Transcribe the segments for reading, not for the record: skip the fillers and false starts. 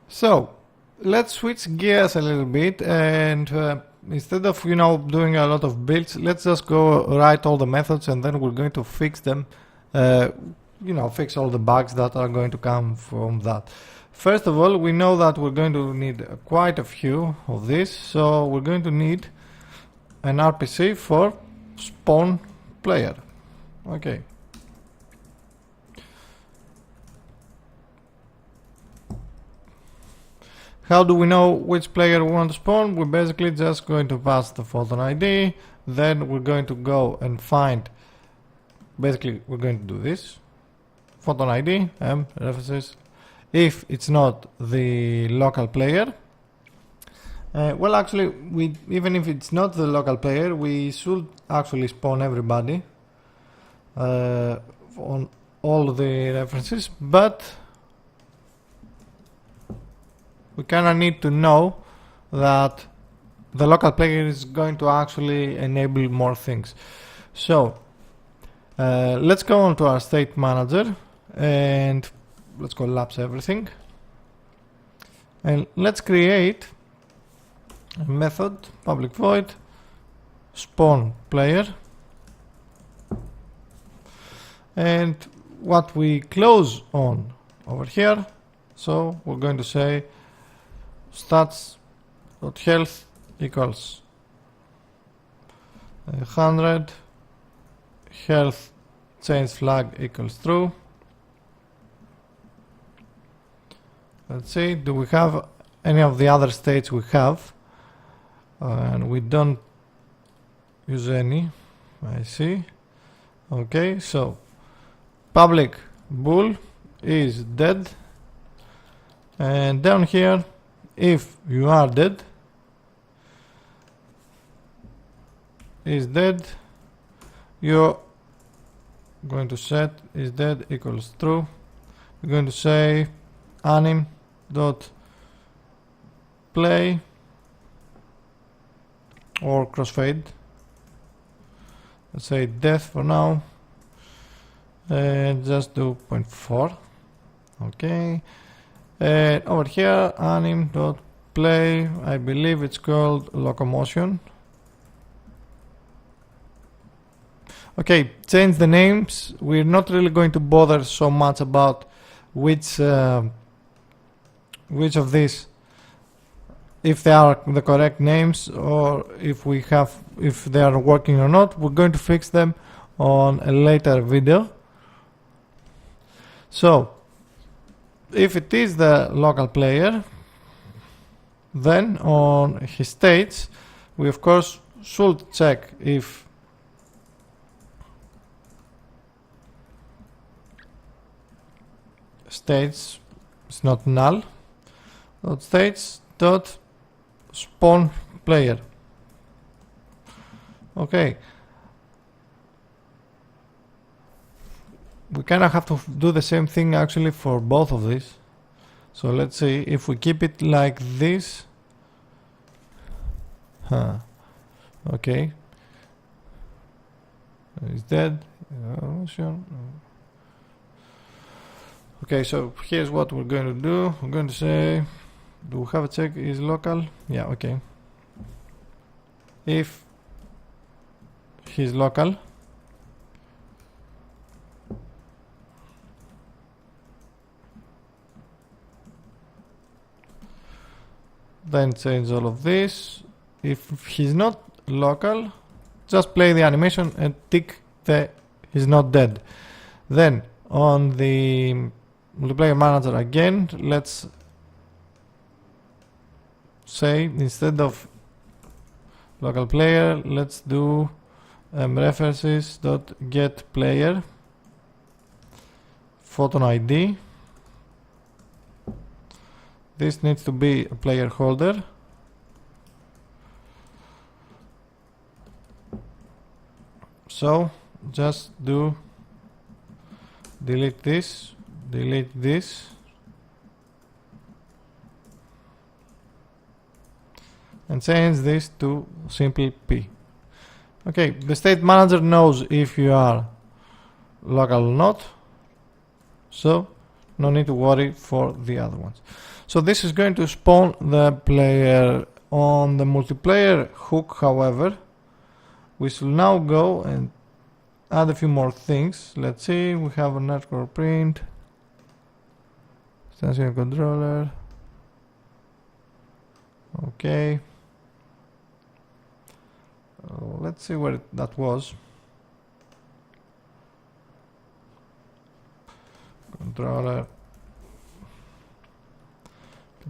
So let's switch gears a little bit, and instead of doing a lot of builds, let's just go write all the methods, and then we're going to fix them. Fix all the bugs that are going to come from that. First of all, we know that we're going to need quite a few of this, so we're going to need an RPC for spawn player. Okay. How do we know which player we want to spawn? We're basically just going to pass the photon ID, then we're going to go and find, basically we're going to do this, photon ID, references, if it's not the local player. Well, actually, even if it's not the local player, we should actually spawn everybody on all the references, but we kind of need to know that the local player is going to actually enable more things. So let's go on to our state manager and let's collapse everything, and let's create a method, public void spawn player, and what we close on over here. So we're going to say stats.health equals 100, health change flag equals true. Let's see, do we have any of the other states we have? And we don't use any, I see. Okay, so public bool is dead, and down here, if you are dead, is dead, you're going to set is dead equals true. We're going to say anim dot play or crossfade. Let's say death for now, and just do 0.4. Okay. And over here, anim dot play, I believe it's called locomotion. Okay, change the names. We're not really going to bother so much about which of these, if they are the correct names or if they are working or not. We're going to fix them on a later video. So if it is the local player, then on his states we of course should check if states is not null. Dot states dot spawn player. Okay, we kind of have to do the same thing actually for both of these. So let's see if we keep it like this. Okay, is dead. Sure. Okay, so here's what we're going to do. We're going to say, do we have a check is local? Yeah, okay. If he's local, then change all of this. If he's not local, just play the animation and tick the he's not dead. Then on the multiplayer manager again, let's say instead of local player, let's do references dot get player photon ID. This needs to be a player holder. So just do delete this, and change this to simple P. Okay, the state manager knows if you are local or not, so no need to worry for the other ones. So this is going to spawn the player. On the multiplayer hook, however, we should now go and add a few more things. Let's see, we have an hardcore print, sensor controller. Okay. Let's see where that was. Controller.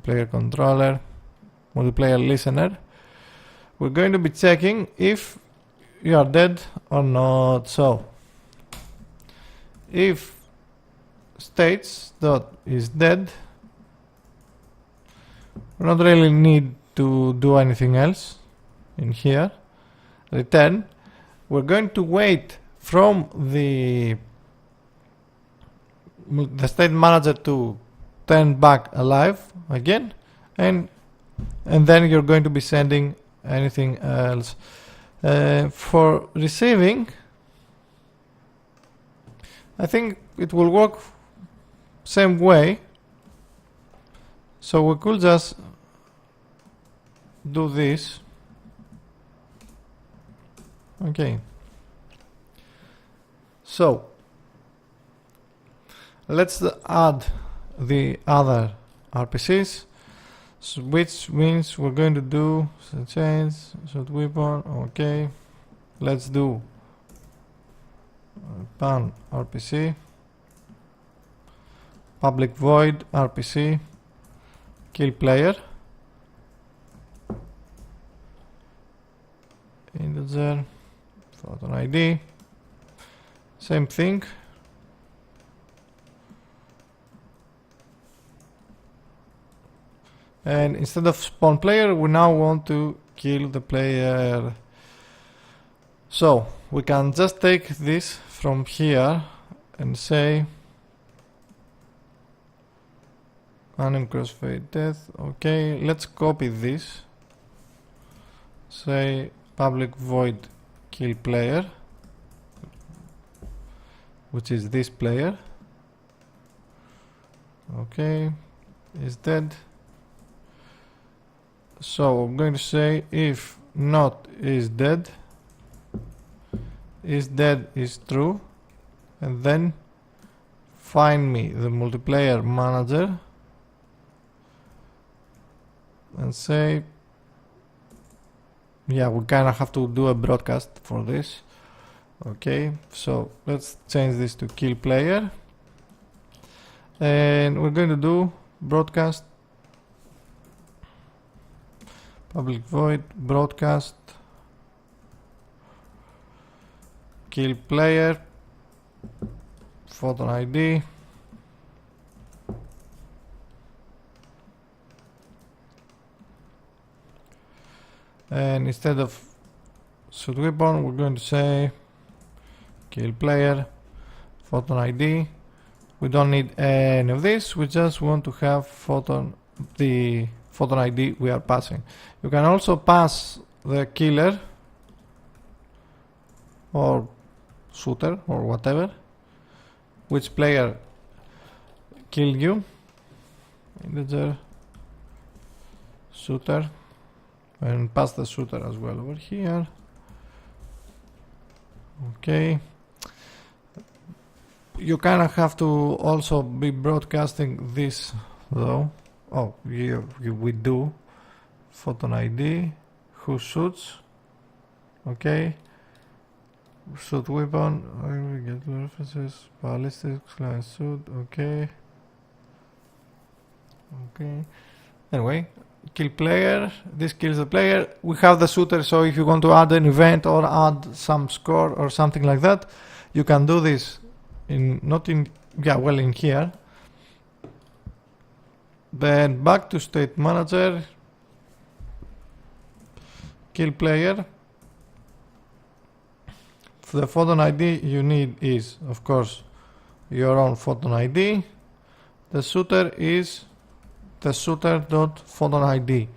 Player controller. Multiplayer listener. We're going to be checking if you are dead or not. So if states dot is dead, we don't really need to do anything else in here. Return. We're going to wait from the state manager to turn back alive again, and then you're going to be sending anything else. For receiving, I think it will work same way. So we could just do this. Okay. So let's add the other RPCs, which means we're going to do change shot weapon. Okay, let's do pan RPC, public void RPC, kill player, integer, photon ID, same thing. And instead of spawn player, we now want to kill the player. So we can just take this from here and say anim crossfade death. Okay, let's copy this. Say public void kill player, which is this player. Okay, is dead. So I'm going to say if not is dead is true, and then find me the multiplayer manager and say, yeah, we kinda have to do a broadcast for this. Okay, so let's change this to kill player, and we're going to do broadcast public void broadcast kill player photon ID, and instead of shoot weapon we're going to say kill player photon ID. We don't need any of this, we just want to have the photon ID we are passing. You can also pass the killer or shooter or whatever, which player killed you, integer shooter, and pass the shooter as well over here. Okay, you kind of have to also be broadcasting this though. Oh, we do photon ID, who shoots. Okay, shoot weapon, I get references, ballistics, shoot. Okay, anyway, kill player, this kills the player. We have the shooter, so if you want to add an event or add some score or something like that, you can do this in in here. Then back to state manager, kill player. For the photon ID you need is, of course, your own photon ID. The shooter is the shooter.photon ID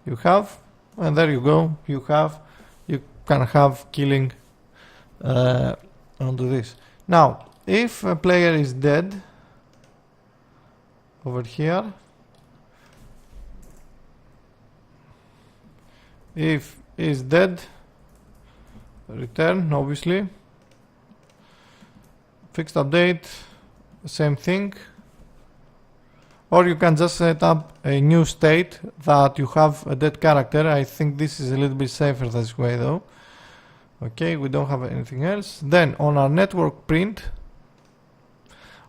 you have, and there you go. You can have killing onto this. Now, if a player is dead over here, If is dead, return, obviously. Fixed update, same thing. Or you can just set up a new state that you have a dead character. I think this is a little bit safer this way though. Okay, we don't have anything else. Then on our network print,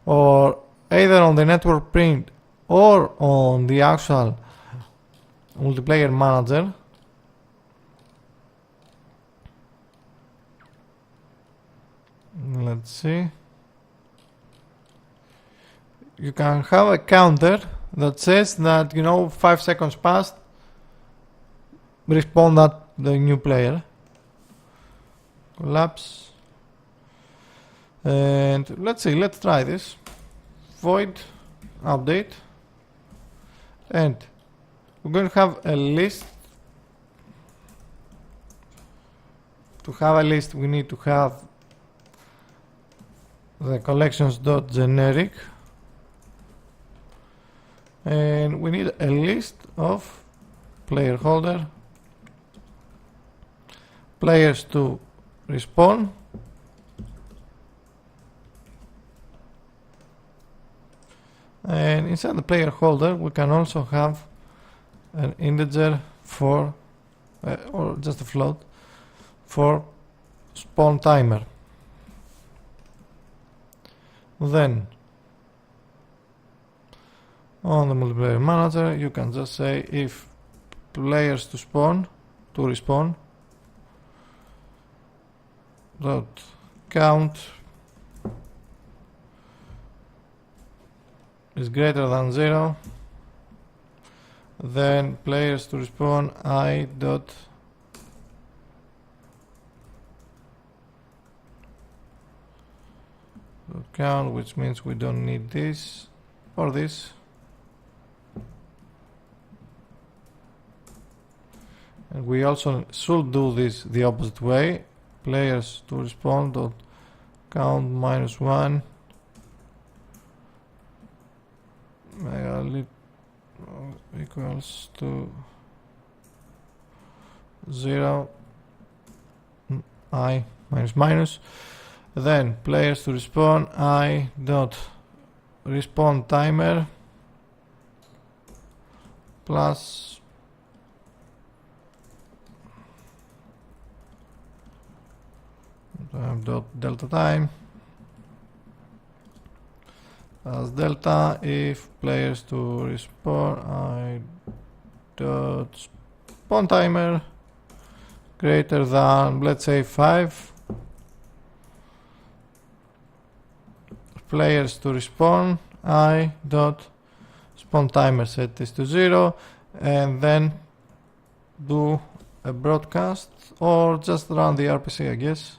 or either on the network print or on the actual multiplayer manager, let's see, you can have a counter that says that, you know, 5 seconds passed, respawn that the new player. Collapse. And let's see, let's try this. Void update. And we're going to have a list. To have a list, we need to have the collections.generic. And we need a list of player holder, players to respawn, and inside the player holder we can also have an integer for or just a float for spawn timer. Then on the multiplayer manager you can just say if players to respawn dot count is greater than 0, then players to respawn I dot count, which means we don't need this or this. And we also should do this the opposite way. Players to respawn dot count -1 equals to 0 I minus. Then players to respawn I dot respawn timer plus dot delta time as delta if players to respawn I dot spawn timer greater than, let's say, 5. Players to respawn I dot spawn timer set this to 0, and then do a broadcast or just run the RPC, I guess.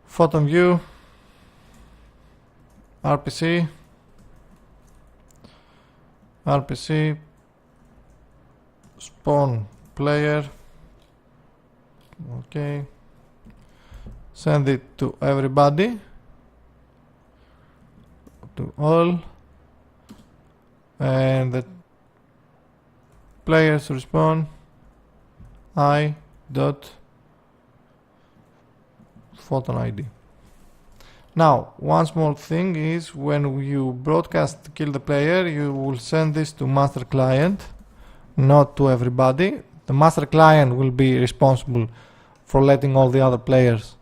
Photon view, RPC, spawn player, okay, send it to everybody, to all, and the players respawn I dot photon ID. Now, one small thing is when you broadcast kill the player, you will send this to master client, not to everybody. The master client will be responsible for letting all the other players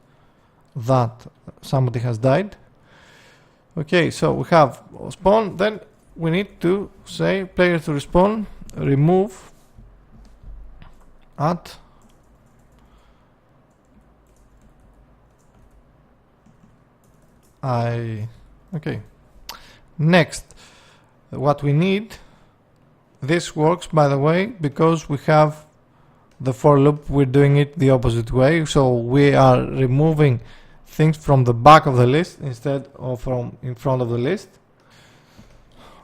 that somebody has died. Okay, so we have spawn, then we need to say player to respawn, remove at okay. Next, what we need, this works by the way because we have the for loop, we're doing it the opposite way, so we are removing things from the back of the list instead of from in front of the list.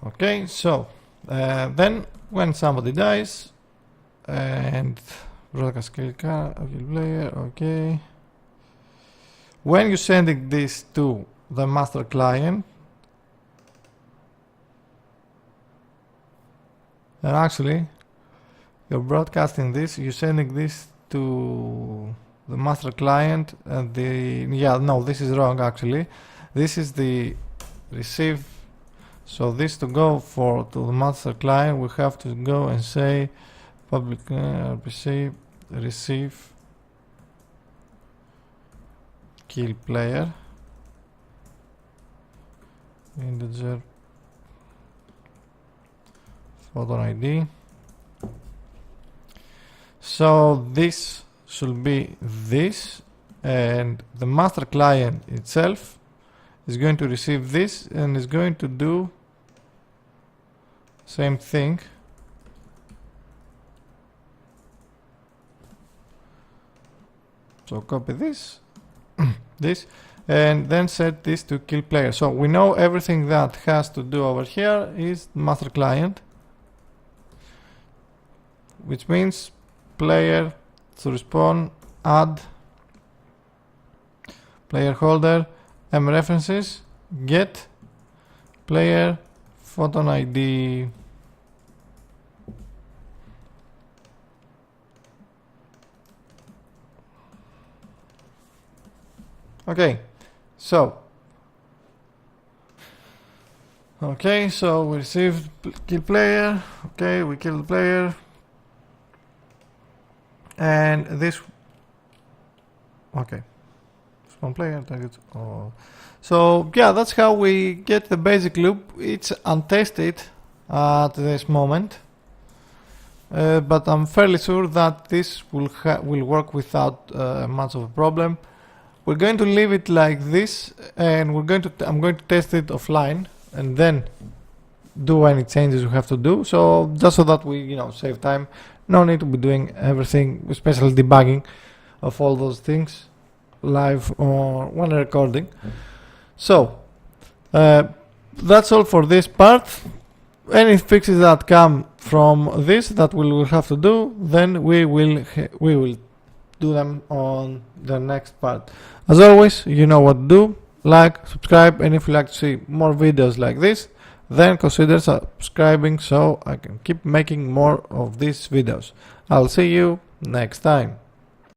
Okay, so then when somebody dies and broadcast kill player, okay, when you're sending this to the master client, and actually you're broadcasting this, you're sending this to the master client, and this is wrong actually. This is the receive. So this to go to the master client, we have to go and say public RPC receive kill player integer photon ID. So this should be this, and the master client itself is going to receive this and is going to do same thing. So copy this this, and then set this to kill player. So we know everything that has to do over here is master client, which means player to respawn, add player holder, m references, get player photon ID. Okay, so we received kill player. Okay, we kill the player, and this. Okay, spawn player target. Oh. So yeah, that's how we get the basic loop. It's untested at this moment, but I'm fairly sure that this will work without much of a problem. We're going to leave it like this, and I'm going to test it offline and then do any changes we have to do. So just so that we save time, no need to be doing everything, especially debugging of all those things live or when recording. So that's all for this part. Any fixes that come from this that we will have to do, then we will do them on the next part. As always, you know what to do. Like, subscribe, and if you like to see more videos like this, then consider subscribing so I can keep making more of these videos. I'll see you next time.